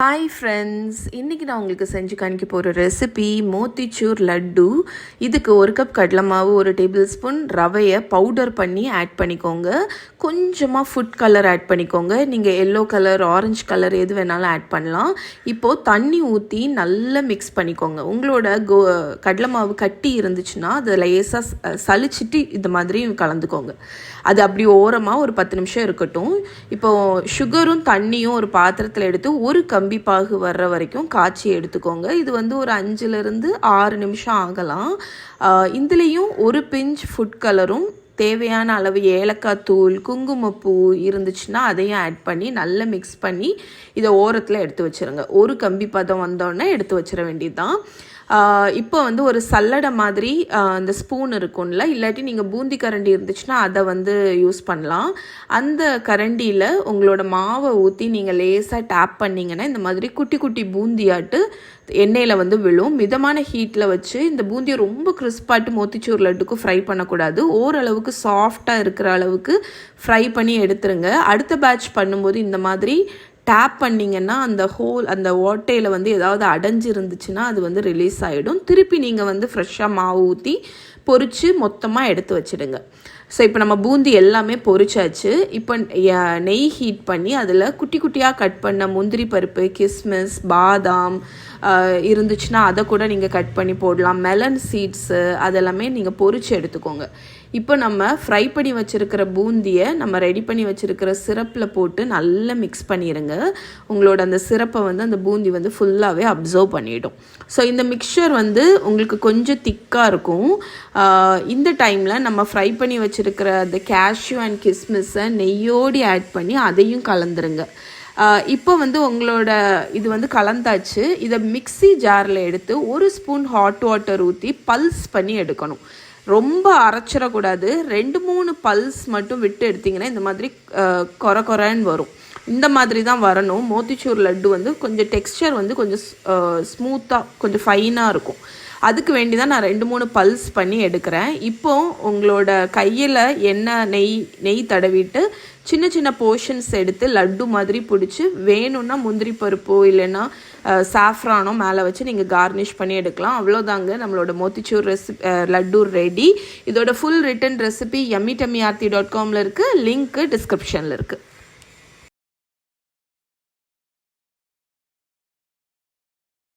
Hi friends, இன்றைக்கி நான் உங்களுக்கு செஞ்சு காணிக்க போகிற ரெசிபி மோத்திச்சூர் லட்டு. இதுக்கு 1 கப் கடலை மாவு, 1 டேபிள் ஸ்பூன் ரவையை பவுடர் பண்ணி ஆட் பண்ணிக்கோங்க. கொஞ்சமாக ஃபுட் கலர் ஆட் பண்ணிக்கோங்க. நீங்கள் எல்லோ கலர், ஆரஞ்சு கலர் எது வேணாலும் ஆட் பண்ணலாம். இப்போது தண்ணி ஊற்றி நல்லா மிக்ஸ் பண்ணிக்கோங்க. உங்களோட கடலை மாவு கட்டி இருந்துச்சுன்னா அதை லேசாக சளிச்சிட்டு இந்த மாதிரி கலந்துக்கோங்க. அது அப்படி ஓரமாக ஒரு 10 நிமிஷம் இருக்கட்டும். இப்போது சுகரும் தண்ணியும் ஒரு பாத்திரத்தில் எடுத்து ஒரு கம்பி பாகு வர்ற வரைக்கும் காய்ச்சி எடுத்துக்கோங்க. இது ஒரு 5லிருந்து 6 நிமிஷம் ஆகலாம். இதுலேயும் ஒரு பிஞ்ச் ஃபுட் கலரும் தேவையான அளவு ஏலக்காய் தூள், குங்குமப்பூ இருந்துச்சுன்னா அதையும் ஆட் பண்ணி நல்லா மிக்ஸ் பண்ணி இதை ஓரத்தில் எடுத்து வச்சுருங்க. ஒரு கம்பி பதம் வந்தோடனே எடுத்து வச்சிட வேண்டியது தான். இப்போ ஒரு சல்லடை மாதிரி அந்த ஸ்பூன் இருக்கும்ல, இல்லாட்டி நீங்கள் பூந்தி கரண்டி இருந்துச்சுன்னா அதை யூஸ் பண்ணலாம். அந்த கரண்டியில் உங்களோட மாவை ஊற்றி நீங்கள் லேசாக டேப் பண்ணிங்கன்னா இந்த மாதிரி குட்டி குட்டி பூந்தியாட்டு எண்ணெயில் விழும். மிதமான ஹீட்டில் வச்சு இந்த பூந்தியை ரொம்ப கிறிஸ்பாட்டு மோத்திச்சூர் லட்டுக்கு ஃப்ரை பண்ணக்கூடாது. ஓரளவுக்கு சாஃப்டாக இருக்கிற அளவுக்கு ஃப்ரை பண்ணி எடுத்துருங்க. அடுத்த பேட்ச் பண்ணும்போது இந்த மாதிரி டேப் பண்ணிங்கன்னா அந்த ஓட்டையில் ஏதாவது அடைஞ்சிருந்துச்சுன்னா அது ரிலீஸ் ஆகிடும். திருப்பி நீங்கள் ஃப்ரெஷ்ஷாக மாவு ஊற்றி பொரித்து மொத்தமாக எடுத்து வச்சுடுங்க. ஸோ இப்போ நம்ம பூந்தி எல்லாமே பொரிச்சாச்சு. இப்போ நெய் ஹீட் பண்ணி அதில் குட்டி குட்டியாக கட் பண்ண முந்திரி பருப்பு, கிஸ்மிஸ், பாதாம் இருந்துச்சுன்னா அதை கூட நீங்கள் கட் பண்ணி போடலாம். மெலன் சீட்ஸு அதெல்லாமே நீங்கள் பொரித்து எடுத்துக்கோங்க. இப்போ நம்ம ஃப்ரை பண்ணி வச்சுருக்கிற பூந்தியை நம்ம ரெடி பண்ணி வச்சுருக்கிற சிரப்பில் போட்டு நல்லா மிக்ஸ் பண்ணிடுங்க. உங்களோட அந்த சிரப்பை அந்த பூந்தி ஃபுல்லாகவே அப்சர்வ் பண்ணிவிடும். ஸோ இந்த மிக்சர் உங்களுக்கு கொஞ்சம் திக்காக இருக்கும். இந்த டைமில் நம்ம ஃப்ரை பண்ணி வச்சுருக்கிற அந்த கேஷ்யூ அண்ட் கிஸ்மிஸை நெய்யோடு ஆட் பண்ணி அதையும் கலந்துருங்க. இப்போ உங்களோட இது கலந்தாச்சு. இதை மிக்ஸி ஜாரில் எடுத்து 1 ஸ்பூன் ஹாட் வாட்டர் ஊற்றி பல்ஸ் பண்ணி எடுக்கணும். ரொம்ப அரைச்சிடக்கூடாது. 2-3 பல்ஸ் மட்டும் விட்டு எடுத்திங்கன்னா இந்த மாதிரி கொரன்னு வரும். இந்த மாதிரி தான் வரணும். மோத்திச்சூர் லட்டு கொஞ்சம் டெக்ஸ்சர் கொஞ்சம் ஸ்மூத்தாக, கொஞ்சம் ஃபைனாக இருக்கும். அதுக்கு வேண்டி தான் நான் 2-3 பல்ஸ் பண்ணி எடுக்கிறேன். இப்போ உங்களோட கையில் நெய் தடவிட்டு சின்ன சின்ன போர்ஷன்ஸ் எடுத்து லட்டு மாதிரி பிடிச்சி வேணும்னா முந்திரி பருப்போ இல்லைன்னா சாஃப்ரானோ மேலே வச்சு நீங்கள் கார்னிஷ் பண்ணி எடுக்கலாம். அவ்வளோதாங்க, நம்மளோட மோத்திச்சூர் லட்டு ரெடி. இதோட full written recipe yummy tummy aarthi.com இருக்குது. லிங்க்கு டிஸ்கிரிப்ஷனில் இருக்குது.